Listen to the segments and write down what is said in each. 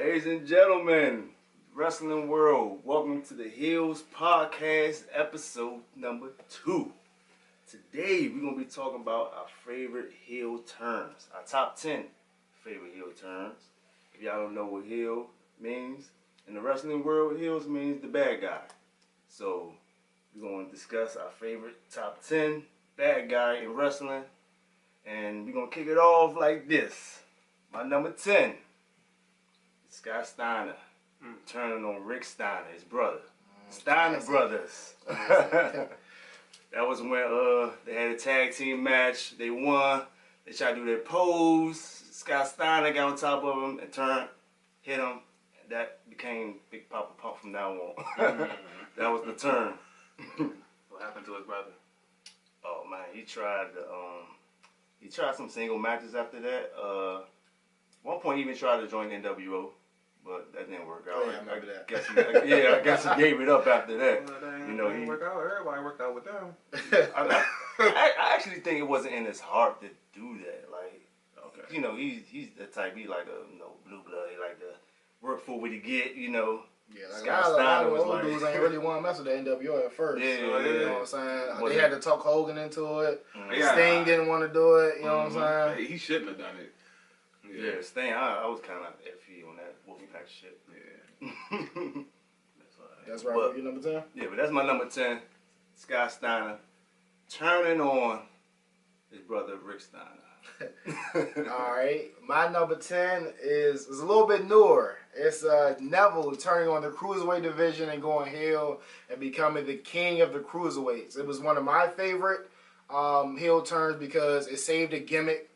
Ladies and gentlemen, wrestling world, welcome to the Heels Podcast, episode number 2. Today, we're going to be talking about our favorite heel turns, our top 10 favorite heel turns. If y'all don't know what heel means, in the wrestling world, heels means the bad guy. So, we're going to discuss our favorite top 10 bad guy in wrestling, and we're going to kick it off like this. My number 10. Scott Steiner turning on Rick Steiner, his brother. Steiner brothers. That was when they had a tag team match. They won. They tried to do their pose. Scott Steiner got on top of him and turned, hit him. And that became Big Papa Pump from now on. That was the turn. What happened to his brother? Oh man, he tried some single matches after that. One point he even tried to join NWO. But that didn't work out. Oh, yeah, I remember that. I guess he gave it up after that. Well, You know, he worked out. Everybody worked out with them. I actually think it wasn't in his heart to do that. Like, Okay. you know, he's the type. He like a blue blood. He like to work for what he get. You know. Yeah, like Scott a lot Steiner of was old like, dudes ain't really want to mess with the NWO at first. Yeah, You know what I'm saying? Was They it- had to talk Hogan into it. Yeah. Sting didn't want to do it. You know what I'm saying? He shouldn't have done it. Yeah, Sting. I was kind of iffy on that Wolfpack shit. Yeah. That's right. But- You number 10? Yeah, but that's my number 10. Scott Steiner turning on his brother Rick Steiner. All right. My number 10 is a little bit newer. It's Neville turning on the Cruiserweight division and going heel and becoming the king of the Cruiserweights. It was one of my favorite heel turns because it saved a gimmick.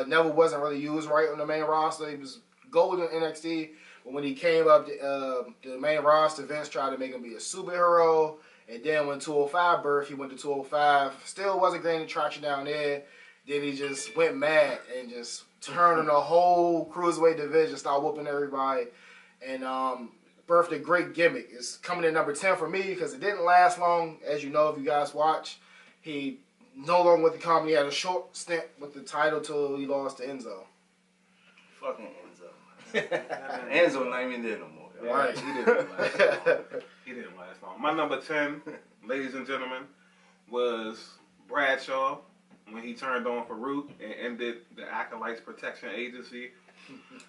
Neville wasn't really used right on the main roster. He was gold in NXT. But when he came up to the main roster, Vince tried to make him be a superhero. And then when 205 birthed, he went to 205. Still wasn't gaining traction down there. Then he just went mad and just turned on the whole Cruiserweight division, started whooping everybody, and birthed a great gimmick. It's coming in number 10 for me because it didn't last long. As you know, if you guys watch, he no longer with the company. He had a short stint with the title till he lost to Enzo. Fucking Enzo. Enzo not even there no more. Yeah, Right. He didn't last long. He didn't last long. My number 10, ladies and gentlemen, was Bradshaw when he turned on Farouk and ended the Acolytes Protection Agency.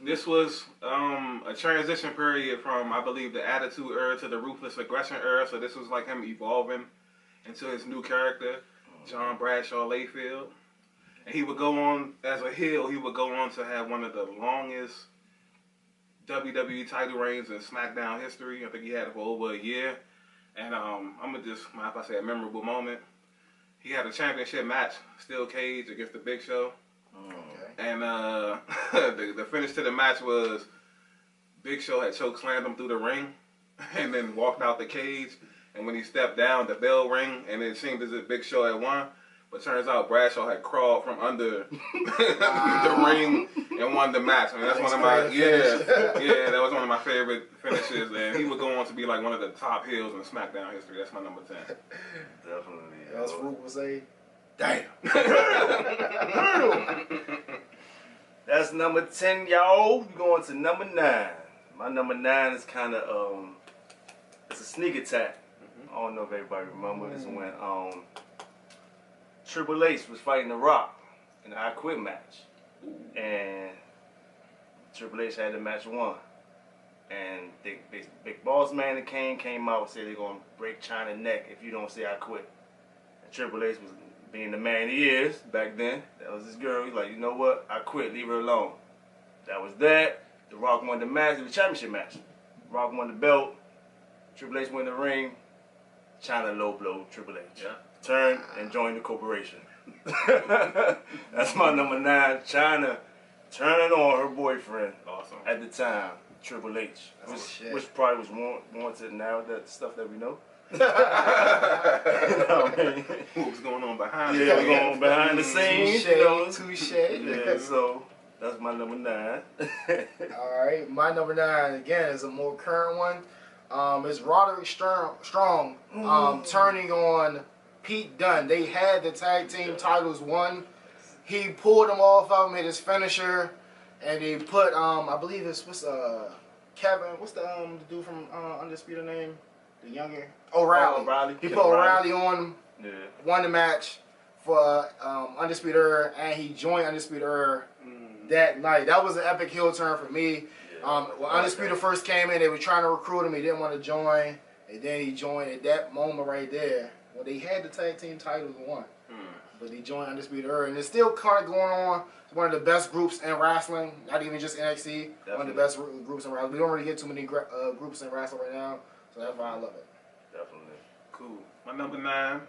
This was a transition period from, I believe, the Attitude Era to the Ruthless Aggression Era. So this was like him evolving into his new character, John Bradshaw Layfield. And he would go on, as a heel, he would go on to have one of the longest WWE title reigns in SmackDown history. I think he had it for over a year. And I'm going to just, mind if I say a memorable moment. He had a championship match, Steel Cage, against the Big Show. Okay. And the finish to the match was Big Show had chokeslammed him through the ring and then walked out the cage. And when he stepped down, the bell rang, and it seemed as if Big Show had won. But turns out Bradshaw had crawled from under the ring and won the match. I mean, that's one of my, that was one of my favorite finishes. And he would go on to be like one of the top heels in SmackDown history. That's my number 10. Definitely. As Farouk would say, Damn. That's number 10, y'all. We're going to number 9. My number 9 is kind of, it's a sneak attack. I don't know if everybody remember. It's when Triple H was fighting The Rock in the I Quit match. And Triple H had the match won. And Big Boss Man and Kane came out and said they're going to break Chyna's neck if you don't say I quit. And Triple H was being the man he is back then. That was his girl. He's like, you know what? I quit. Leave her alone. That was that. The Rock won the match. It was a championship match. Rock won the belt. Triple H won the ring. Chyna low blow Triple H. Yeah. Turned and joined the corporation. That's my number 9. Chyna turning on her boyfriend Awesome. at the time, Triple H, which probably was wanted now that stuff that we know. You know what I mean? What was going on behind Yeah, we're going behind the scenes. touche, You know? touche. Yeah, so that's my number 9. All right, my number 9 again is a more current one. It's Roderick Strong turning on Pete Dunne. They had the tag team titles won. He pulled them off of him, hit his finisher, and he put I believe it's Kevin, what's the dude from Undisputed name? The younger O'Reilly. O'Reilly. He Kevin put O'Reilly on, Yeah. won the match for Undisputed Era, and he joined Undisputed Era that night. That was an epic heel turn for me. Yeah, When Undisputed first came in, they were trying to recruit him. He didn't want to join, and then he joined at that moment right there. Well, they had the tag team titles and won, but he joined Undisputed Era, and it's still kind of going on. It's one of the best groups in wrestling, not even just NXT. Definitely. One of the best groups in wrestling. We don't really get too many groups in wrestling right now, so that's why I love it. Definitely. Cool. My number 9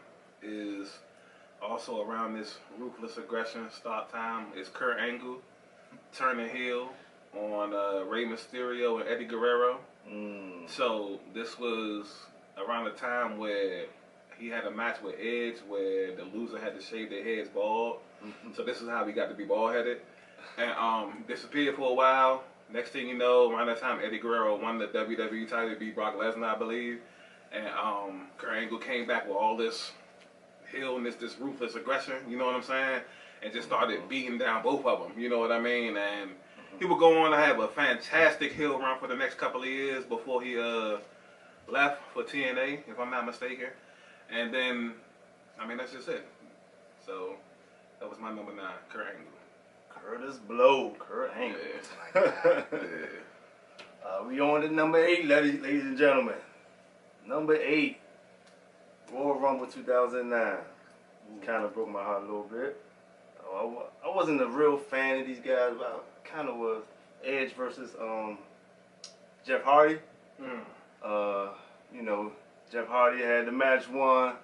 is also around this ruthless aggression start time. Is Kurt Angle turning heel on Rey Mysterio and Eddie Guerrero. So this was around the time where he had a match with Edge where the loser had to shave their heads bald. So this is how we got to be bald headed. And disappeared for a while. Next thing you know, around that time Eddie Guerrero won the WWE title, beat Brock Lesnar, I believe. And Kurt Angle came back with all this heel and this ruthless aggression, you know what I'm saying? And just started beating down both of them, you know what I mean? And he would go on to have a fantastic heel run for the next couple of years before he left for TNA, if I'm not mistaken. And then, I mean, that's just it. So, that was my number 9, Kurt Angle. Curtis Blow, Kurt Angle. Yeah. We on to number 8, ladies and gentlemen. Number 8, Royal Rumble 2009. Kind of broke my heart a little bit. I wasn't a real fan of these guys, but I kind of was. Edge versus Jeff Hardy. You know, Jeff Hardy had the match won.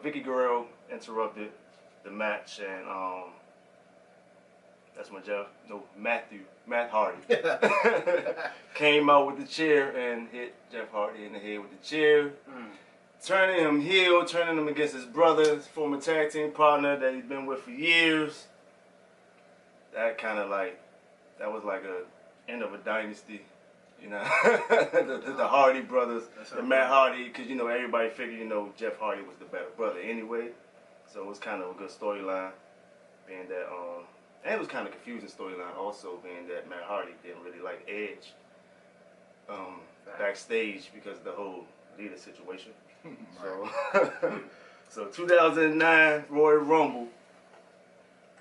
Vicky Guerrero interrupted the match, and that's when Matt Hardy came out with the chair and hit Jeff Hardy in the head with the chair, turning him heel, turning him against his brother, his former tag team partner that he's been with for years. That was like a end of a dynasty, you know. the Hardy brothers, the Matt Hardy, because you know everybody figured Jeff Hardy was the better brother anyway, so it was kind of a good storyline, being that and it was kind of confusing storyline also, being that Matt Hardy didn't really like Edge backstage because of the whole leader situation. So 2009 Royal Rumble,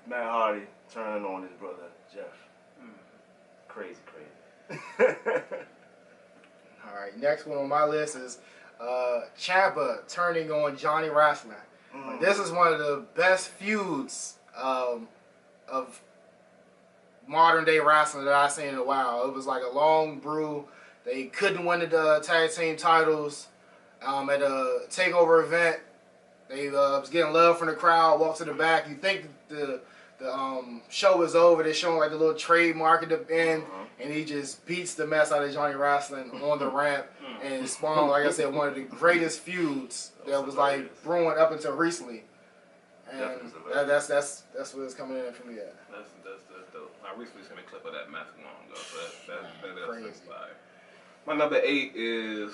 Matt Hardy turning on his brother Jeff. Crazy. All right, next one on my list is Ciampa turning on Johnny Wrestling. This is one of the best feuds of modern day wrestling that I've seen in a while. It was like a long brew. They couldn't win the tag team titles at a takeover event. They was getting love from the crowd. Walk to the back. You think the show is over. They're showing like the little trademark at the end, and he just beats the mess out of Johnny Wrestling on the ramp, and spawned, like I said, one of the greatest feuds that was like brewing up until recently. And that's what it's coming in for me at. That's dope. I recently seen a clip of that match long ago, so that Crazy. is inspiring. My number 8 is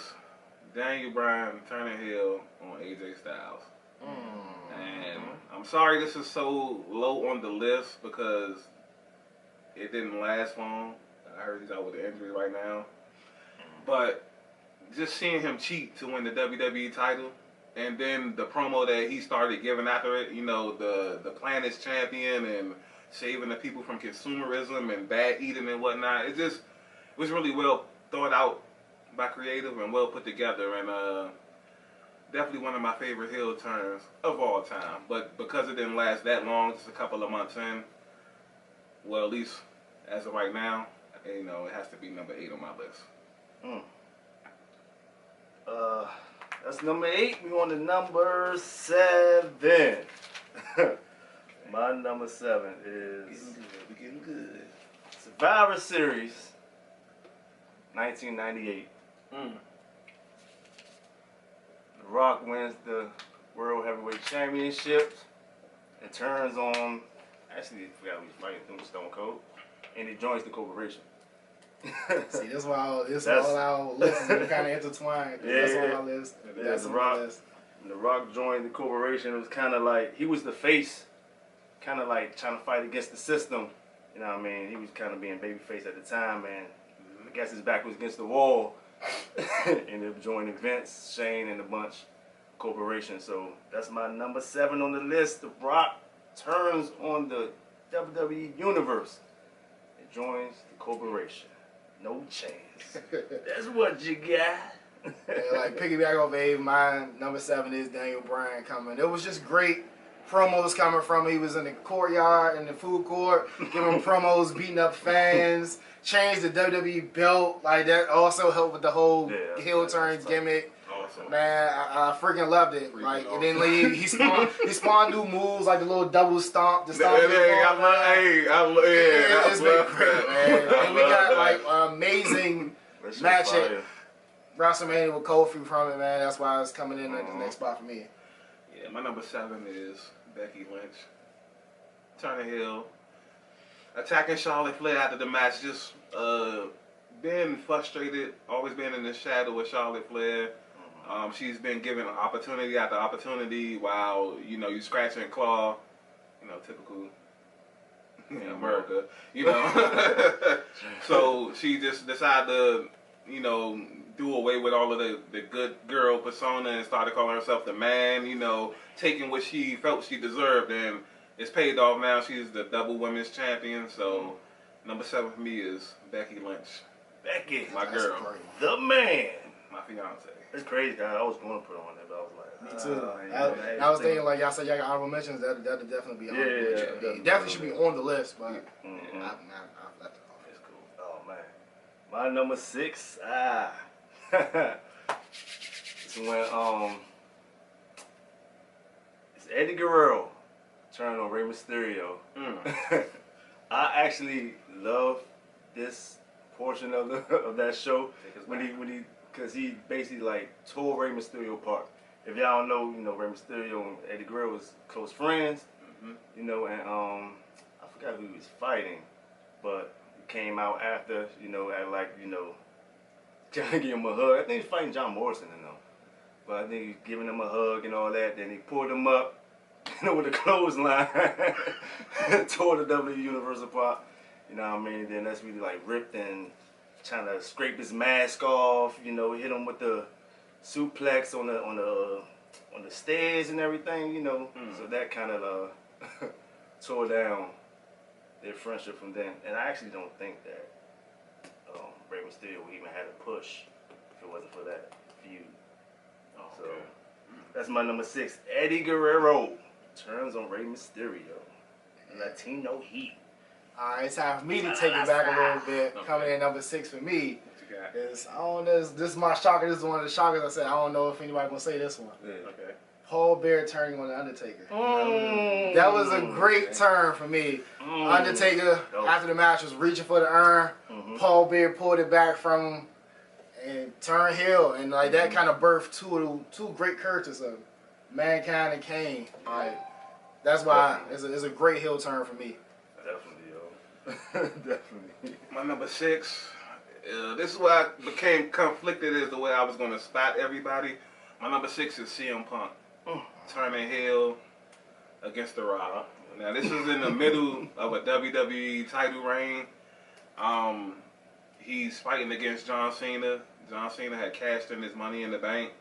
Daniel Bryan turning heel on AJ Styles. And I'm sorry this is so low on the list because it didn't last long. I heard he's out with an injury right now. But just seeing him cheat to win the WWE title, and then the promo that he started giving after it, the Planet's champion and saving the people from consumerism and bad eating and whatnot. It was really well thought out by creative and well put together, and definitely one of my favorite heel turns of all time. But because it didn't last that long, just a couple of months in, well, at least as of right now, it has to be number 8 on my list. That's number 8. We on to number 7. My number 7 is We getting good. Survivor Series 1998. The Rock wins the World Heavyweight Championship. It turns on, actually, I forgot we was fighting Stone Cold, and he joins the corporation. See, that's why all our lists are kind of intertwined. That's on my list. That's on my list. When The Rock joined the corporation, it was kind of like, he was the face, kind of like trying to fight against the system. You know what I mean? He was kind of being babyface at the time, and I guess his back was against the wall. Ended up joining Vince, Shane, and a bunch corporation. So that's my number 7 on the list. The Rock turns on the WWE Universe and joins the corporation. No chance. That's what you got. And like piggyback off Abe, my number 7 is Daniel Bryan coming. It was just great promos coming from him. He was in the courtyard, in the food court, giving promos, beating up fans, changed the WWE belt. Like that also helped with the whole heel turn gimmick. Awesome. Man, I freaking loved it. Freaking Like, awesome. and then he spawned new moves like the little double stomp. The stomp. It's been great, man. And we got like an amazing match at WrestleMania with Kofi from it, man. That's why it's coming in at the next spot for me. Yeah, my number 7 is Becky Lynch. Turning heel. Attacking Charlotte Flair after the match. Just being frustrated. Always been in the shadow of Charlotte Flair. She's been given opportunity after opportunity while, you scratch and claw. Typical America. So she just decided to, do away with all of the good girl persona and started calling herself the man, taking what she felt she deserved, and it's paid off now. She's the double women's champion, so number 7 for me is Becky Lynch. Becky, My girl. the man. My fiance. It's crazy, guys. I was going to put it on there, but I was like, Me too. I was thinking, like y'all said, y'all got honorable mentions. That'd definitely be on. Definitely should be on the list, but I left it off. It's cool. Oh man, my number 6. It's when it's Eddie Guerrero turning on Rey Mysterio. I actually love this portion of that show because he basically like tore Rey Mysterio apart. If y'all don't know, Rey Mysterio and Eddie Guerrero was close friends. And I forgot who he was fighting, but he came out after, at like, trying to give him a hug. I think he's fighting John Morrison, but I think he's giving him a hug and all that. Then he pulled him up, with a clothesline, tore the WWE Universe apart. You know what I mean? Then that's really like ripped and trying to scrape his mask off. Hit him with the suplex on the stairs and everything. So that kind of tore down their friendship from then. And I actually don't think that Rey Mysterio would even had a push if it wasn't for that feud. So that's my number 6. Eddie Guerrero turns on Rey Mysterio. Latino Heat. Alright, it's time for me to take it back a little bit. Coming in number 6 for me is, I don't know, this is my shocker. This is one of the shockers I said. I don't know if anybody gonna say this one. Okay. Paul Bear turning on the Undertaker. That was a great turn for me. Undertaker, after the match, was reaching for the urn. Paul Bear pulled it back from him and turned heel. And like that kind of birthed two great characters of Mankind and Kane. Like, that's why it's a great heel turn for me. Definitely, yo. Definitely. My number 6. This is where I became conflicted as the way I was going to spot everybody. My number 6 is CM Punk. Turning heel against The Rock. Now, this is in the middle of a WWE title reign. He's fighting against John Cena. John Cena had cashed in his Money in the Bank.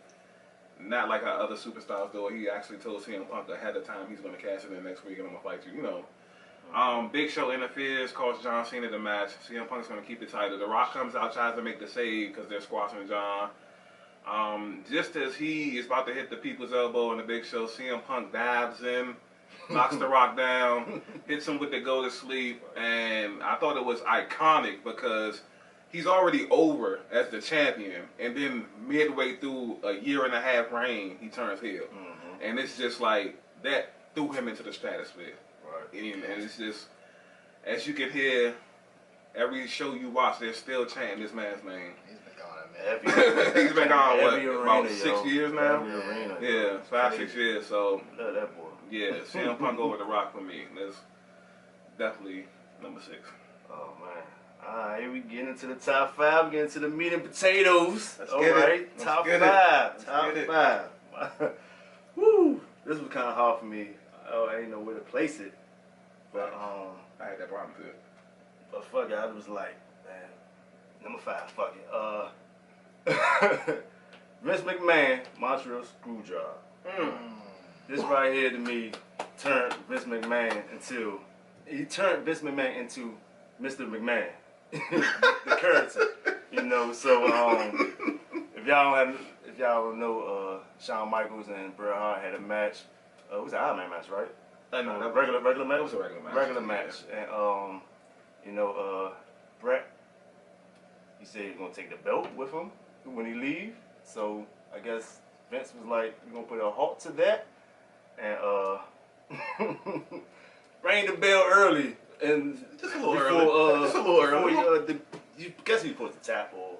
Not like how other superstars do it. He actually told CM Punk ahead of time he's going to cash it in next week and I'm going to fight you, Big Show interferes, costs John Cena the match. CM Punk's going to keep the title. The Rock comes out, tries to make the save because they're squashing John. Just as he is about to hit the people's elbow in the Big Show, CM Punk dives in, knocks The Rock down, hits him with the go to sleep, and I thought it was iconic because he's already over as the champion, and then midway through a 1.5-year reign, he turns heel. And it's just like, that threw him into the stratosphere. Right. And it's just, as you can hear, every show you watch, they're still chanting this man's name. He's been gone, what, about 6 years now? Yeah, 5-6 years, so. Love that boy. Yeah, CM Punk over The Rock for me. That's definitely number 6. Oh, man. Alright, here we get into the top 5. We get into the meat and potatoes. Let's All get right, it. top Let's 5. get Top it. 5. Woo! This was kind of hard for me. I didn't know where to place it. But I had that problem too. But fuck it, I was like, man, number 5. Fuck it. Vince McMahon, Montreal Screwjob. This right here to me turned Vince McMahon into Mr. McMahon, the character. You know, so if y'all don't know, Shawn Michaels and Bret Hart had a match. It was an Iron Man match, right? No, that regular match. It was a regular match. Regular match, and you know, Bret, he said he's gonna take the belt with him when he leave. So I guess Vince was like, "We're gonna put a halt to that, and ring the bell early." And Just a little early. Just a little early. You guess he supposed to tap or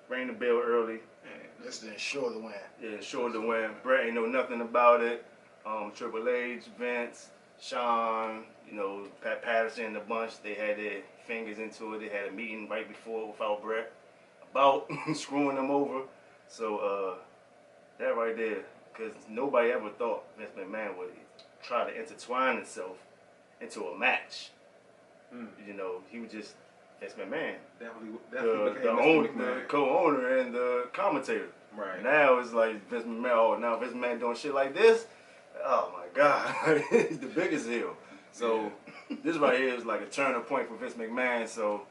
ring the bell early. Just to ensure the win. Yeah, sure to win. Bret ain't know nothing about it. Triple H, Vince, Shawn, you know, Pat Patterson and a bunch, they had their fingers into it. They had a meeting right before without Bret about screwing them over. So that right there, because nobody ever thought Vince McMahon would try to intertwine himself into a match. You know, he was just Vince McMahon, the co-owner and the commentator. Right. Now it's like Vince McMahon. Oh, now Vince McMahon doing shit like this. Oh my God, he's the biggest heel. So this right here is like a turning point for Vince McMahon. So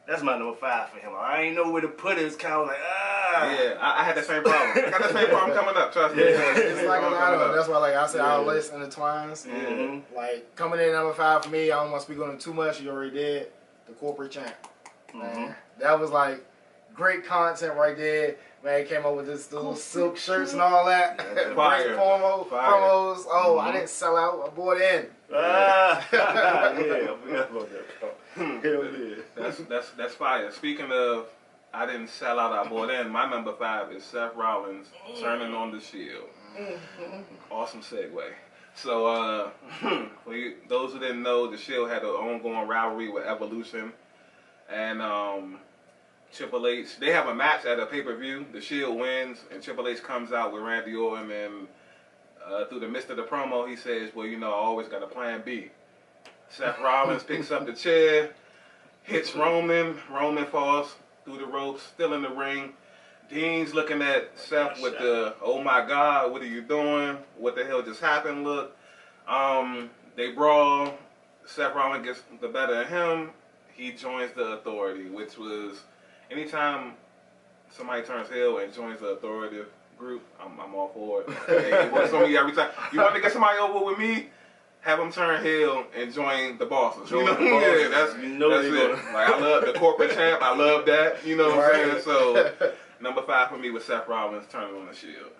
that's my number 5 for him. I ain't know where to put it. It's kind of like Yeah, I had the same problem. I got the same problem coming up. Trust me. Yeah, it's like a lot of them. That's why, like I said, our list intertwines. Mm-hmm. Like coming in number 5 for me, I don't want to speak on it too much. You already did. The corporate champ. Man, that was like great content right there. Man, he came up with this little silk shirts and all that. Fire. Great promos. Oh, I didn't sell out. I bought in. yeah, I forgot about that. Hell yeah. That's fire. Speaking of, I didn't sell out, I bought in. My number 5 is Seth Rollins turning on the Shield. Awesome segue. So, for those who didn't know, the Shield had an ongoing rivalry with Evolution, and Triple H. They have a match at a pay-per-view. The Shield wins, and Triple H comes out with Randy Orton, and through the midst of the promo, he says, "Well, you know, I always got a plan B." Seth Rollins picks up the chair, hits Roman. Roman falls through the ropes, still in the ring. Dean's looking at Seth with the, "Oh my God, what are you doing? What the hell just happened?" Look. They brawl. Seth Rollins gets the better of him. He joins the Authority, which was, anytime somebody turns heel and joins the authoritative group, I'm all for it. It works on me every time. You want to get somebody over with me? Have them turn heel and join the bosses. Join the bosses. Yeah, that's it. Like, I love the corporate champ. I love that. You know what I'm saying? So, number 5 for me was Seth Rollins turning on the Shield.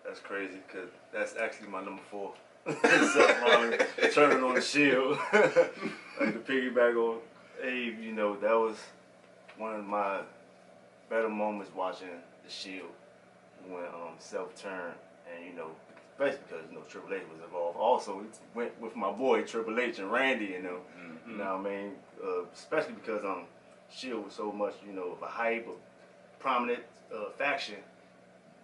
That's crazy, because that's actually my number 4. Seth Rollins turning on the Shield. Like to piggyback on Abe, you know, that was one of my better moments watching the Shield when Seth turned, and you know, especially because you know Triple H was involved. Also, it went with my boy Triple H and Randy, you know. You know what I mean? Especially because Shield was so much, you know, of a hype, a prominent faction.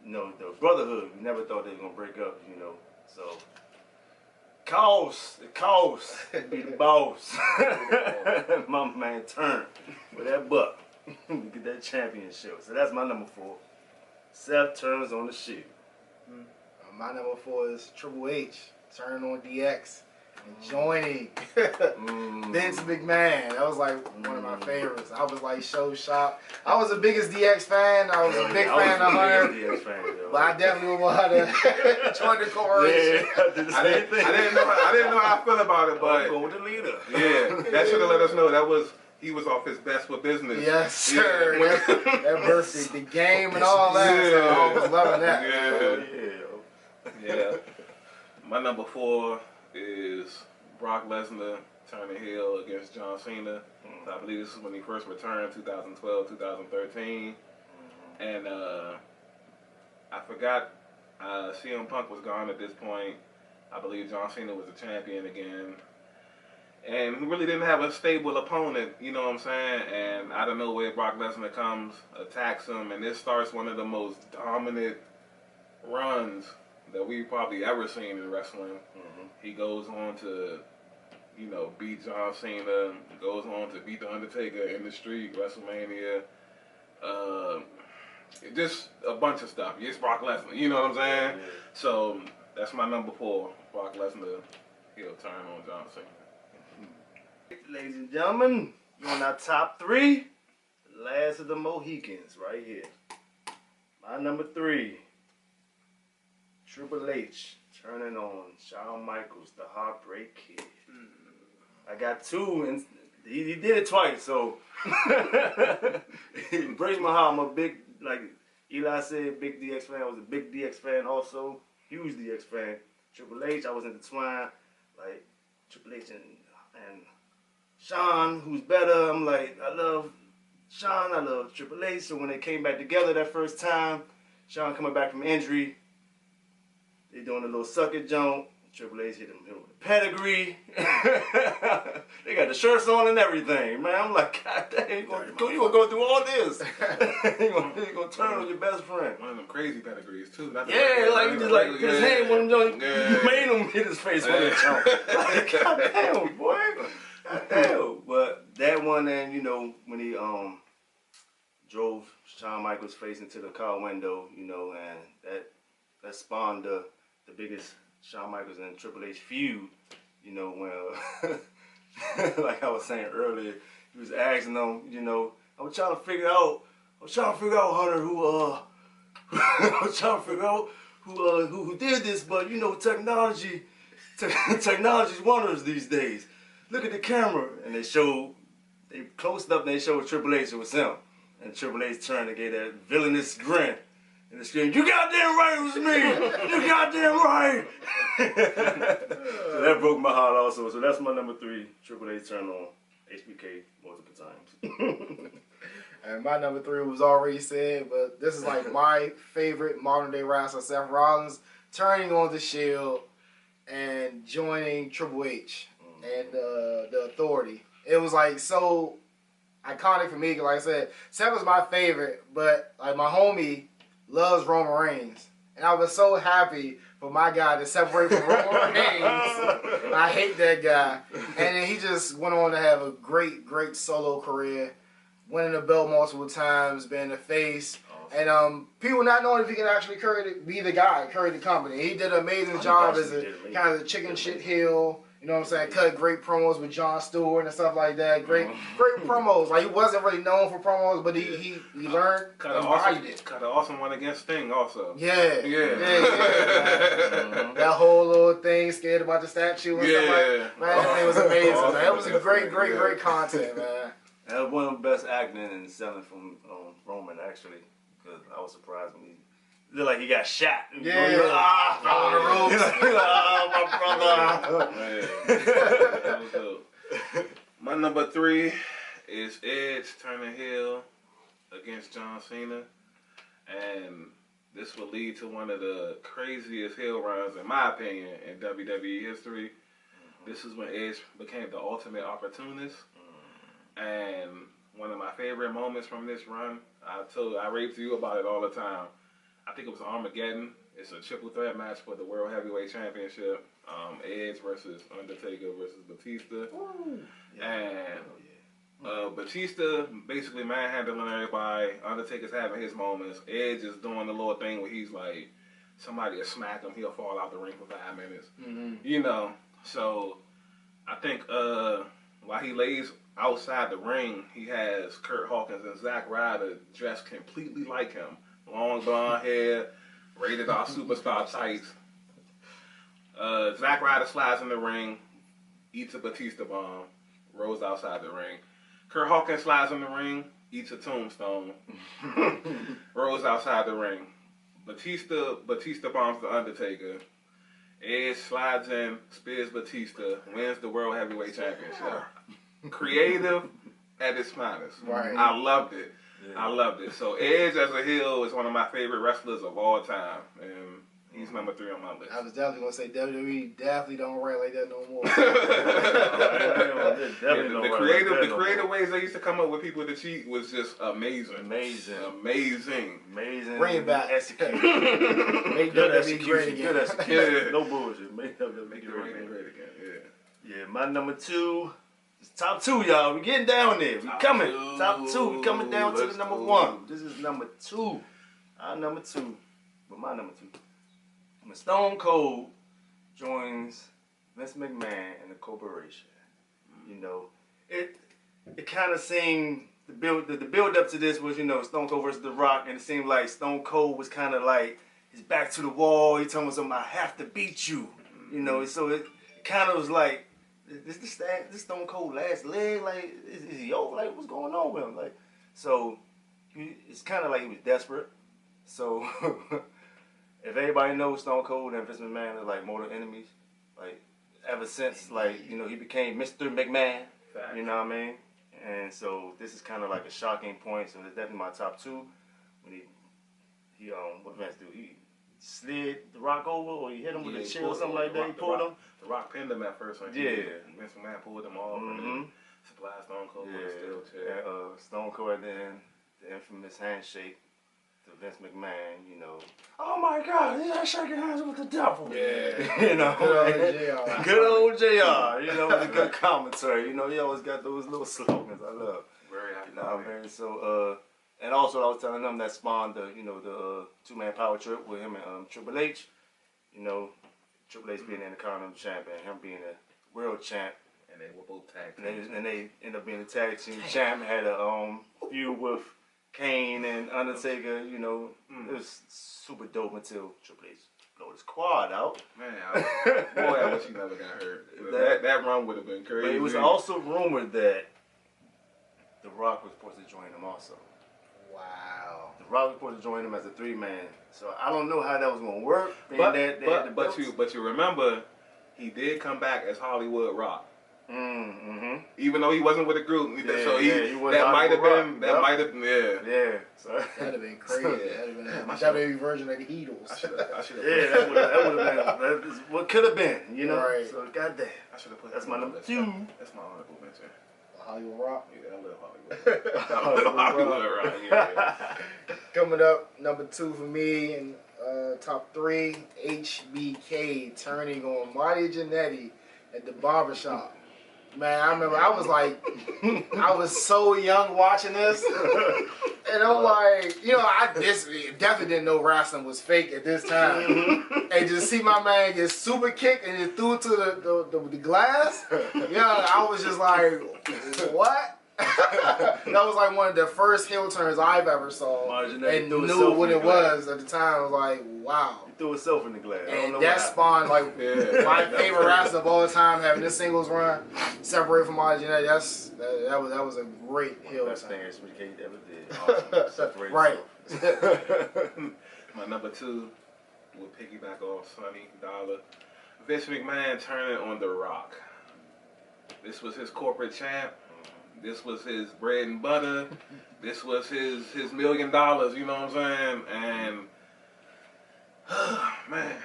You know, the Brotherhood. We never thought they were gonna break up, you know. So it costs to be the boss. My man turned with that buck to get that championship. So that's my number 4. Seth turns on the Shield. My number 4 is Triple H turning on DX and joining Vince McMahon. That was like one of my favorites. I was like so shocked. I was the biggest DX fan. I was a big fan of Hunter. But I definitely want to join the corporation. Yeah, I didn't know how I feel about it, but go with the leader. yeah, that should have let us know he was off his best for business. Yes, sir. Yeah. That versus the game and all that. Yeah. So I was loving that. Yeah. My number 4 is Brock Lesnar turning heel against John Cena. I believe this is when he first returned, 2012, 2013. And I forgot CM Punk was gone at this point. I believe John Cena was the champion again. And we really didn't have a stable opponent, you know what I'm saying? And out of nowhere, Brock Lesnar comes, attacks him, and this starts one of the most dominant runs that we've probably ever seen in wrestling. He goes on to you know, beat John Cena, goes on to beat The Undertaker in the street, WrestleMania. Just a bunch of stuff. It's Brock Lesnar, you know what I'm saying? Yeah. So that's my number 4, Brock Lesnar heel turn on John Cena. Ladies and gentlemen, on our top 3, the last of the Mohicans right here. My number 3, Triple H turning on Shawn Michaels, the Heartbreak Kid. I got 2, and he did it twice, so it breaks my heart. I'm a big, like Eli said, big DX fan. I was a big DX fan also, huge DX fan. Triple H, I was intertwined, like Triple H and Shawn, who's better. I'm like, I love Shawn, I love Triple H. So when they came back together that first time, Shawn coming back from injury, they doing a little sucker jump. Triple H hit him with a pedigree. They got the shirts on and everything, man. I'm like, God damn, you gonna go through all this? you gonna turn on your best friend. One of them crazy pedigrees too. Yeah, like he just like put his hand on him, you made him hit his face with a jump. Like, God damn, boy. God damn. But that one, and you know, when he drove Shawn Michaels' face into the car window, you know, and that spawned the biggest Shawn Michaels and Triple H feud, you know, when like I was saying earlier, he was asking them, you know, I was trying to figure out, Hunter, who did this, but you know, technology's wonders these days. Look at the camera, and they closed up and they showed Triple H it was him, and Triple H turned and gave that villainous grin. And they screamed, "You goddamn right it was me! You goddamn right!" So that broke my heart also. So that's my number 3, Triple H turned on HBK multiple times. And my number 3 was already said, but this is like my favorite modern day wrestler, Seth Rollins, turning on the Shield and joining Triple H and the Authority. It was like so iconic for me, because like I said, Seth was my favorite, but like my homie loves Roman Reigns. And I was so happy for my guy to separate from Roman Reigns. I hate that guy. And then he just went on to have a great, great solo career, winning the belt multiple times, being the face. And people not knowing if he can actually be the guy, carry the company. He did an amazing job as a kind of the chicken shit heel. You know what I'm saying? Cut great promos with Jon Stewart and stuff like that. Great promos. Like, he wasn't really known for promos, but he learned cut and valued it. Cut an awesome one against Sting also. Yeah. Mm-hmm. That whole little thing, scared about the statue and stuff like that. Man, that thing was amazing, man. It was a great content, man. That was one of the best acting and selling from Roman, actually, because I was surprised when he looked like he got shot. Yeah. He was like, Follow the ropes. He like, my brother. Man, that was dope. My number 3 is Edge turning heel against John Cena, and this will lead to one of the craziest heel runs, in my opinion, in WWE history. This is when Edge became the ultimate opportunist, and one of my favorite moments from this run, I rave to you about it all the time. I think it was Armageddon. It's a triple threat match for the World Heavyweight Championship. Edge versus Undertaker versus Batista. And Batista basically manhandling everybody. Undertaker's having his moments. Edge is doing the little thing where he's like, somebody will smack him, he'll fall out the ring for 5 minutes. You know, so I think while he lays outside the ring, he has Kurt Hawkins and Zack Ryder dressed completely like him. Long blonde hair, rated R superstar tights. Zack Ryder slides in the ring, eats a Batista bomb, rolls outside the ring. Kurt Hawkins slides in the ring, eats a tombstone, rolls outside the ring. Batista bombs the Undertaker. Edge slides in, spears Batista, wins the World Heavyweight Championship. Creative at its finest. Right. I loved it. Yeah. I loved it. So Edge as a heel is one of my favorite wrestlers of all time, and he's number 3 on my list. I was definitely going to say WWE definitely don't rant like that no more. The creative ways they used to come up with people to cheat was just amazing. Amazing. Bring it back. Execute. Make Good WWE great execution. again. Good execution. No bullshit. Make WWE Make it great great again. again. Yeah. Yeah, my number 2. It's top 2, y'all. We getting down there. We coming. Top 2. We coming down to the number 1. This is number 2. Our number 2. But my number 2. When Stone Cold joins Vince McMahon and the corporation, you know, it kind of seemed the build up to this was, you know, Stone Cold versus The Rock, and it seemed like Stone Cold was kind of like his back to the wall. He told me something, I have to beat you, you know. So it kind of was like, this Stone Cold last leg, like is he over? Like what's going on with him? Like so, it's kind of like he was desperate. So if everybody knows Stone Cold and Vince McMahon are like mortal enemies, like ever since like you know he became Mr. McMahon, you know what I mean? And so this is kind of like a shocking point. So it's definitely my top 2. When he what Vince do? He slid The Rock over, or he hit him with a chair or something like that. He pulled him. The Rock pinned him at first. Vince McMahon pulled him off and then supplied Stone Cold with a steel chair. And, Stone Cold at the end, the infamous handshake to Vince McMahon, you know. Oh my God, he's shaking hands with the devil. Yeah. You know. Good old JR. Good old JR, you know, with a good commentary. You know, he always got those little slogans I love. Very happy. You know what I mean? So, and also I was telling them that spawned the, you know, the 2-man power trip with him and Triple H. You know, Triple H being the Intercontinental Champion, him being a world champ. And they were both tag teams. And they ended up being the tag team champ. Had a feud with Kane and Undertaker. You know, it was super dope until Triple H blow his quad out. Man, boy, I wish he never got hurt. That run would have been crazy. But it was also rumored that The Rock was supposed to join him also. Wow. The Rock was supposed to join him as a 3-man. So I don't know how that was going to work. But you remember, he did come back as Hollywood Rock. Mm-hmm. Even though he wasn't with the group, He that might have been. Yeah. So that'd have been crazy. That'd have been a WWE version of the Heatles. I should have. Yeah, that would have been what could have been, you know. Right. So goddamn. I should have put. That's my number 2. That's my honorable mention. Hollywood Rock. Yeah, I love Hollywood. Hollywood Rock. Yeah. Coming up, number 2 for me, and top 3, HBK turning on Marty Jannetty at the barbershop. Man, I remember I was like, I was so young watching this, and I'm like, you know, I definitely didn't know wrestling was fake at this time, and just see my man get super kicked and just threw it to the glass. Yeah, I was just like, what? That was like one of the first heel turns I've ever saw, and knew what it was at the time. I was like, wow. He threw himself in the glass. And that spawned like my favorite wrestler of all time, having this singles run, separated from Marty Jannetty. That was a great heel Best turn. thing HBK ever did. Awesome. Separated Right. My number 2 will piggyback off Sonny Dollar. Vince McMahon turning on The Rock. This was his corporate champ. This was his bread and butter. This was his $1 million, you know what I'm saying? And, man,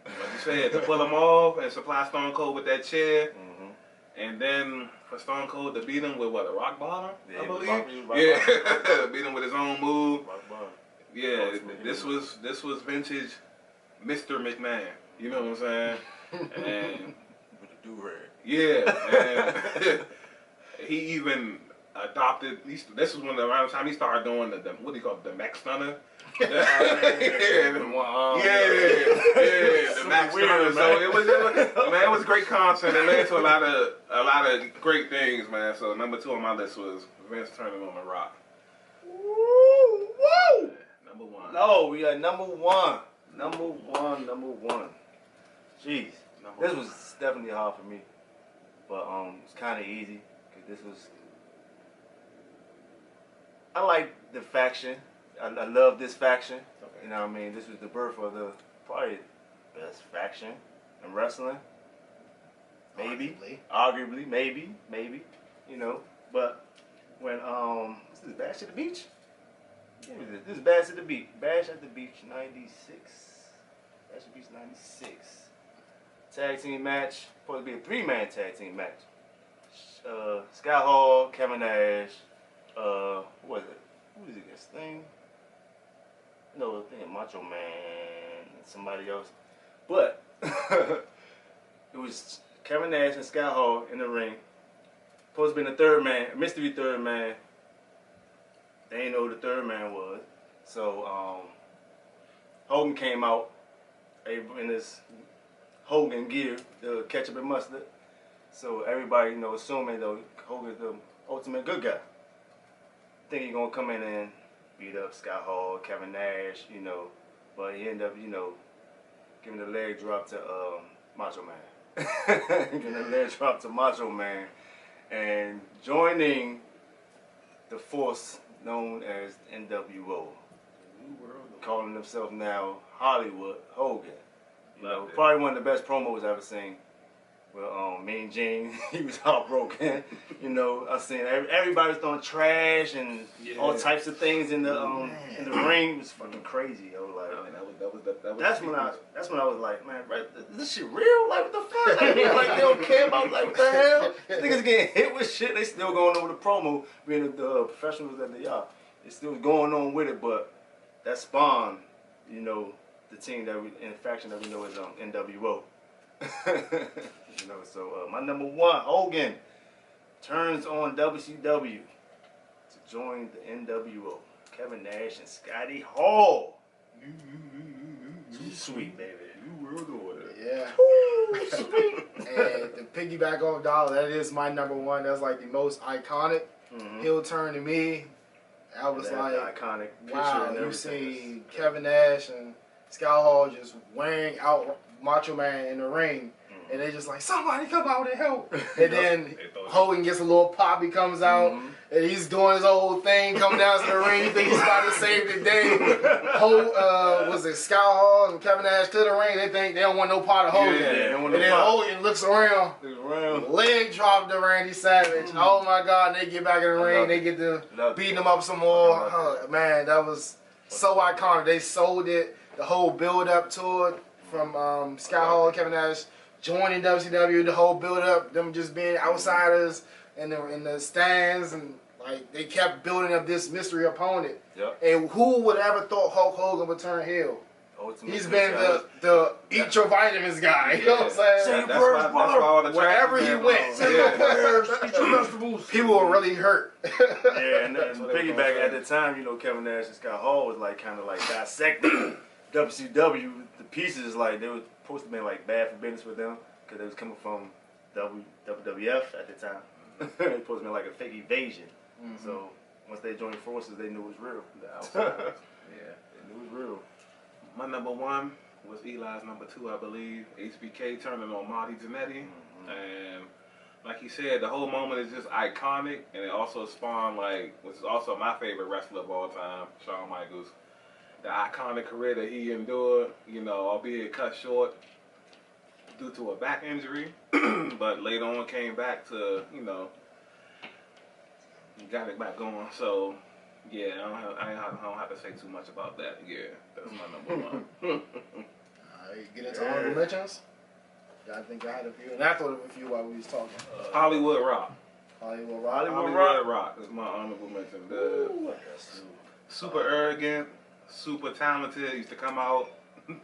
like you said, to pull him off and supply Stone Cold with that chair, and then for Stone Cold to beat him with what, a rock bottom, I believe? Beat him with his own move. Yeah, this was vintage Mr. McMahon, you know what I'm saying? And with the do-rag. Yeah, and he even adopted. This was around the time he started doing the what do you call it, the Max Stunner. The Max Stunner. So it was great content. It led to a lot of great things, man. So number 2 on my list was Vince turning on The Rock. Woo! Number 1. No, we got number 1. Number one. Jeez, this was definitely hard for me, but it's kind of easy. This was, I like the faction. I love this faction. Okay. You know what I mean? This was the birth of the probably best faction in wrestling. Maybe. Arguably, maybe. You know, but when what's this, Bash at the Beach? What is this? This is Bash at the Beach. Bash at the Beach 96. Bash at the Beach 96. Tag team match. Supposed to be a 3-man tag team match. Scott Hall, Kevin Nash, who was it? Who was it against? Sting? No, I think Macho Man and somebody else. But it was Kevin Nash and Scott Hall in the ring. Supposed to be the third man, a mystery third man. They didn't know who the third man was. So Hogan came out in his Hogan gear, the ketchup and mustard. So everybody, assuming though Hogan's the ultimate good guy. Think he's gonna come in and beat up Scott Hall, Kevin Nash, but he ended up, giving the leg drop to Macho Man. Giving the leg drop to Macho Man, and joining the force known as NWO, calling himself now Hollywood Hogan. Probably one of the best promos I've ever seen. Well, Mean Gene, he was heartbroken. I seen everybody was throwing trash and all types of things in the ring. It was fucking crazy, yo. Like, that's when I was like, man, right, is this shit real? Like, what the fuck? Like, they don't care about, like, what the hell? These niggas getting hit with shit. They still going on with the promo, being the professionals that they are. They still going on with it, but that spawned, the team in the faction that we know as NWO. So my number one, Hogan, turns on WCW to join the NWO. Kevin Nash and Scotty Hall. Too sweet, baby. New World Order. Yeah. Sweet. And to piggyback off Dollar, that is my number one. That's like the most iconic heel turn to me. I was like, iconic wow, you see Kevin Nash and Scott Hall just wearing out Macho Man in the ring. And they just like, somebody come out and help. And then Hogan gets a little pop, he comes out, and he's doing his whole thing, coming down to the ring. You think he's about to save the day. Was it Scott Hall and Kevin Nash to the ring? They think they don't want no part of Hogan. And then Hogan looks around, leg drop to Randy Savage. Oh my God, they get back in the ring, they get to beating him up some more. Man, that was so iconic. They sold it, the whole build up to it from Scott Hall and Kevin Nash joining WCW, the whole build up, them just being outsiders in the stands, and like they kept building up this mystery opponent. Yep. And who would ever thought Hulk Hogan would turn heel? He's been the eat your vitamins guy. You know what I'm saying? That's why wherever he went, people were really hurt. Yeah, and piggyback at the time, Kevin Nash and Scott Hall was like kind of like dissecting WCW. The pieces like they were supposed to be like bad for business with them because they was coming from WWF at the time. They were supposed to be like a fake evasion. So once they joined forces, they knew it was real. The outsiders. They knew it was real. My number one was Eli's number two, I believe. HBK turning on Marty Jannetty. And like he said, the whole moment is just iconic, and it also spawned which is also my favorite wrestler of all time, Shawn Michaels. The iconic career that he endured, albeit cut short due to a back injury, but later on came back to, got it back going. So, yeah, I don't have to say too much about that. Yeah, that's my number one. Alright, get into honorable mentions. I think I had a few, and I thought of a few while we was talking. Hollywood Rock. Hollywood Rock. Hollywood Rock is my honorable mention. Super arrogant, super talented. Used to come out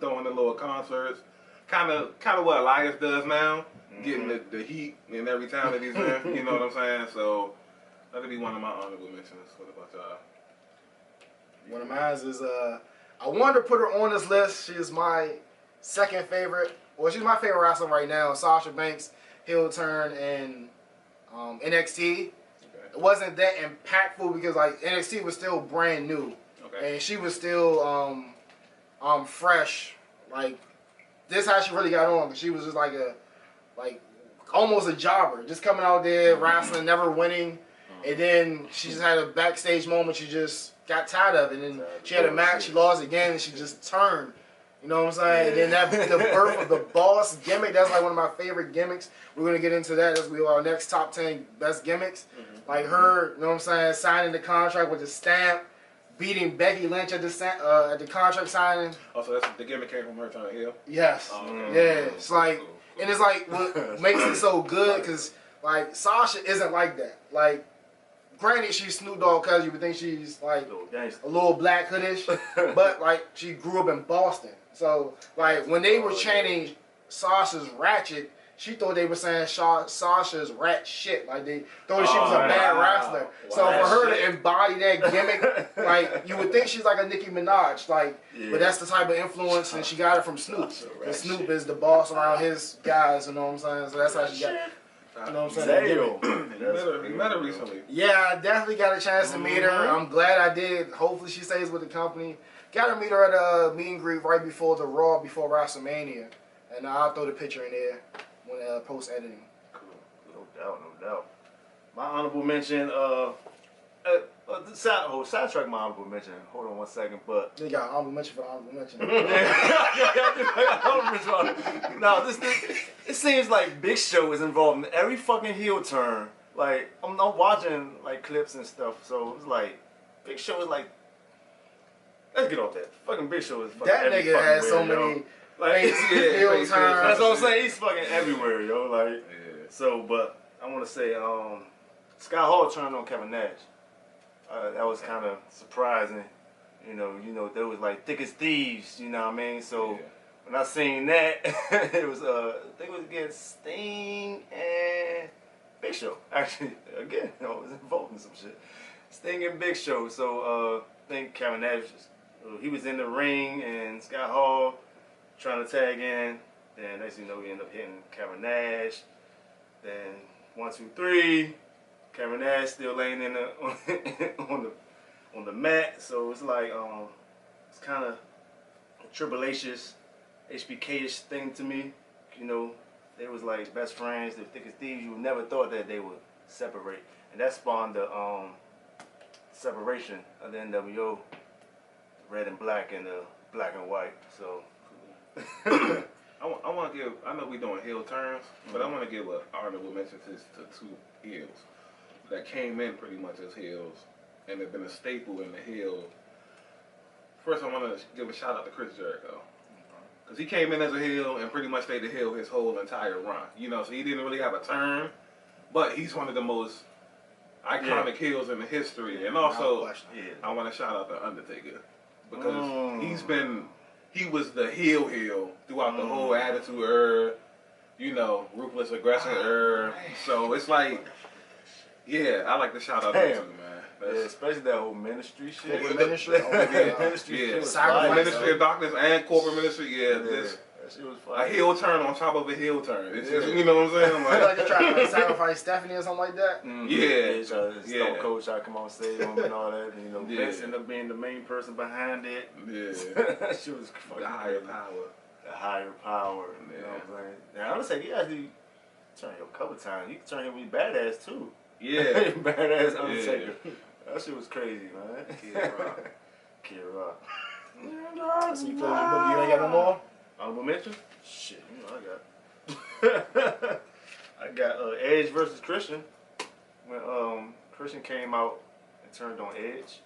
throwing the little concerts. Kind of what Elias does now, getting the heat in every town that he's in. You know what I'm saying? So that'd be one of my honorable mentions. What about y'all? One of mine is I wanted to put her on this list. She is my second favorite. Well, she's my favorite wrestler right now. Sasha Banks, heel turn in NXT. Okay. It wasn't that impactful because NXT was still brand new. Okay. And she was still fresh. This how she really got on, because she was just almost a jobber, just coming out there wrestling, never winning. And then she just had a backstage moment. She just got tired of it. And then she had a match, she lost again, and she just turned. You know what I'm saying? Yeah. And then the birth of the boss gimmick, that's one of my favorite gimmicks. We're going to get into that as we our next top 10 best gimmicks. Her, you know what I'm saying, signing the contract with the stamp, beating Becky Lynch at the contract signing. Oh, so that's the gimmick came from her turning heel? Yes. Yeah. It's and it's what makes it so good, because Sasha isn't like that. Granted, she's Snoop Dogg cousin. You would think she's a little black hoodish, but she grew up in Boston. So when they were chanting Sasha's ratchet, she thought they were saying Sasha's rat shit. Like they thought she was a Oh, bad wow. wrestler. So Wow. for her Shit. to embody that gimmick, like you would think she's like a Nicki Minaj, like, Yeah. but that's the type of influence, and she got it from Snoop. Sasha rat Because Snoop shit. is the boss around his guys. You know what I'm saying? So that's how she got. You know what I'm saying? That gimmick. Damn. You met her recently. Yeah, I definitely got a chance to meet her. Mhm. I'm glad I did. Hopefully she stays with the company. Got to meet her at a meet and greet right before the Raw, before WrestleMania. And I'll throw the picture in there when post editing. Cool. No doubt. My honorable mention, sidetrack my honorable mention. Hold on one second, but They got honorable mention for honorable mention. no, this it seems like Big Show is involved in every fucking heel turn. Like I'm watching like clips and stuff, so it's like Big Show is like. Let's get off that. Fucking Big Show is fucking That every nigga fucking has so where, yo. many Like, heel face turns. that's what I'm saying. He's fucking everywhere, yo. Like, Yeah. so, but I want to say, Scott Hall turned on Kevin Nash. That was kind of surprising. You know, they was like thick as thieves. You know what I mean? So Yeah. when I seen that, it was I think it was against Sting and Big Show. Actually, again, I was involved in some shit. Sting and Big Show. So I think Kevin Nash, he was in the ring and Scott Hall trying to tag in. Then next thing you know, we end up hitting Kevin Nash. Then 1, 2, 3. Kevin Nash still laying in on the mat. So it's like it's kind of a Triple H-ish, HBK-ish thing to me. You know, they was like best friends, the thick as thieves. You never thought that they would separate, and that spawned the separation of the NWO, the red and black and the black and white. So. I want to give. I know we doing heel turns, but I want to give an honorable mention to two heels that came in pretty much as heels and have been a staple in the heel. First, I want to give a shout out to Chris Jericho because he came in as a heel and pretty much stayed a heel his whole entire run. You know, so he didn't really have a turn, but he's one of the most iconic heels in the history. And also, I want to shout out the Undertaker because he was the heel throughout the whole Attitude Era, you know, Ruthless Aggression Era. So it's like, yeah, I like to shout out those two, man. Yeah, especially that whole ministry shit. Corporate ministry? Ministry shit was Sacrifice. fire. Ministry of Darkness and Corporate Ministry, this that shit was a fire. heel turn on top of a heel turn. It's just, you know what I'm saying? I feel like Like, they tried to like, sacrifice Stephanie or something like that. Yeah. Stone Cold tried to come on stage with him and all that. And, you know, Yeah. Vince ended up being the main person behind it. yeah, That shit was fucking the higher crazy. power. The higher power. You know what I'm saying? Now, I'm gonna say, you actually turn him a couple times. You can turn him with badass too. Yeah. Badass Undertaker. That shit was crazy, man. Kid Rock. Kid Rock. So you ain't got no more? Honorable mention? Shit, you know I got. I got Edge versus Christian. When Christian came out and turned on Edge,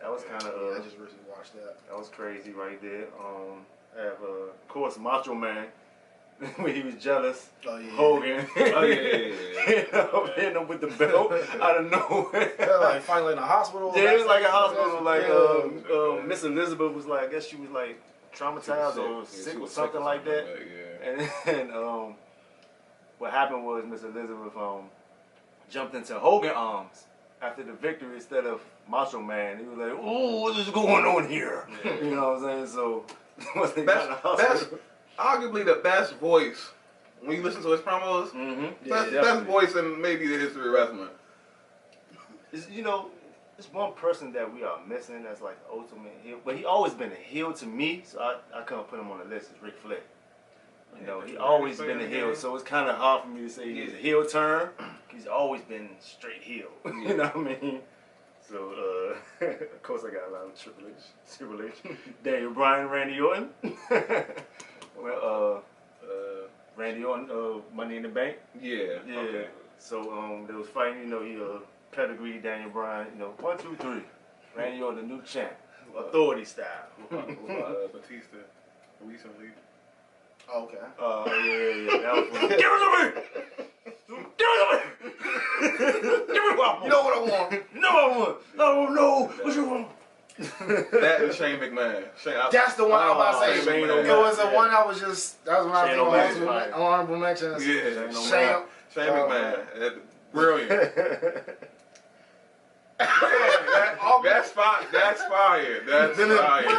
that was kind of Yeah, I just recently watched that. that was crazy right there. I have of course Macho Man when he was jealous. Oh yeah. Hogan. Oh, yeah. Hitting him with the belt out of nowhere. Yeah, like finally in the hospital. Yeah, it was like a hospital. Like Yeah. Miss Elizabeth was like, I guess she was like traumatized or sick or something like that. Yeah. And what happened was Miss Elizabeth jumped into Hogan arms after the victory instead of Macho Man. He was like, "Ooh, what is going on here?" Yeah. You know what I'm saying? So once they got in the Best, hospital, arguably the best voice when you listen to his promos. Best voice in maybe the history of wrestling. It's, you know, it's one person that we are missing that's like the ultimate heel, but he always been a heel to me, so I couldn't put him on the list. It's Ric Flair. You know, he always been a heel, so it's kind of hard for me to say he's a heel turn. He's always been straight heel. You know what I mean? So, of course, I got a lot of Triple H, Daniel Bryan, Randy Orton. Well, Randy Orton, Money in the Bank. Yeah. Yeah. Okay. So they was fighting. You know, he pedigree Daniel Bryan. You know, 1, 2, 3. Randy Orton, the new champ, authority style. Batista recently. Oh, okay. Yeah. That was one. Give it to me. Give it to me. Give me what I want. You know what I want? You know what I want. I don't know what you want. That and Shane McMahon. That's the one I was about to say. Shane It O'Mac, was the yeah. one I was just. That was when I Shane was O'Mac's thinking fire. honorable mentions. Yeah, Shane. Shane McMahon. Brilliant. That's fire. That's fire. That's Then it- fire. money.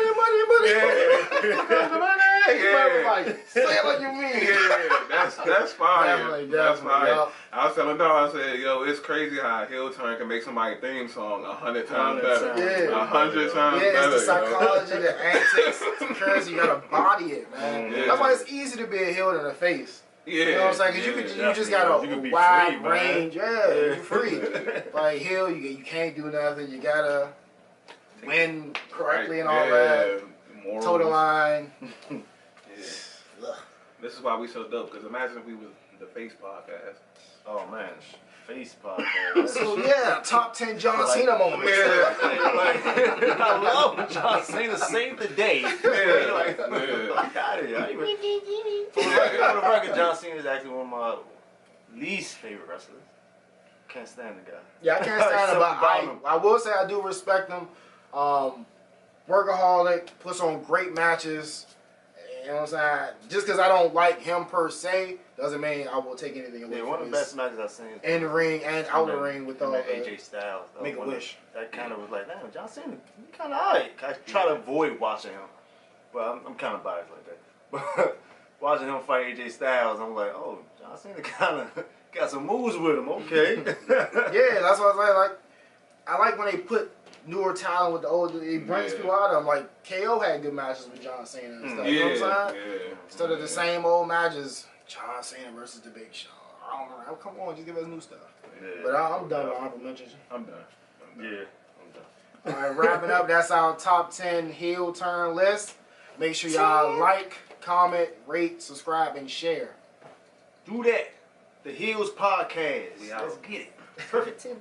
Yeah. Like, say it like you mean. Yeah, that's fire. Definitely, That's fire. yup. I was telling Dog, I said, yo, it's crazy how a heel turn can make somebody's theme song 100 times better. Yeah. 100 times Yeah, better. it's the yo. psychology, the antics, the currency. You gotta body it, man. Yeah. That's why it's easy to be a heel than a face. Yeah. You know what I'm saying? Because you just got You a can be wide free, man. range. Yeah, you're free. Like heel, you can't do nothing. You gotta win correctly and all that. Morals. Toe the line. Yeah. This is why we so dope. Because imagine if we was the face podcast. Oh man, face podcast. So yeah, top 10 John Like- Cena moments. Yeah. I love when John Cena saved the day. Yeah. Like, Yeah. fuck out of here. I even- For the record, John Cena is actually one of my least favorite wrestlers. Can't stand the guy. Yeah, I can't stand him, Something but about him. I will say I do respect him. Workaholic, puts on great matches. You know what I'm saying? Just because I don't like him per se doesn't mean I will take anything away Yeah, from one of the his best matches I've seen. is in the ring and out the ring with all him the and AJ Styles. That Make a was one Wish. That kind of was like, damn, John Cena, he kind of alright. I try to avoid watching him. Well, I'm kind of biased like that. But watching him fight AJ Styles, I'm like, oh, John Cena kind of got some moves with him. Okay. Yeah, that's what I was saying. Like, I like when they put newer talent with the older. It brings Yeah. people out of them. Like KO had good matches with John Cena and stuff. Yeah. You know what I'm saying? Yeah. Instead of the same old matches, John Cena versus the Big Show. I don't know. Come on, just give us new stuff. Yeah. But I'm done with honorable mentions. I'm done. Yeah. I'm done. All right, wrapping up. That's our top 10 heel turn list. Make sure y'all like, comment, rate, subscribe, and share. Do that. The Heels Podcast. We out. Let's get it. Perfect 10.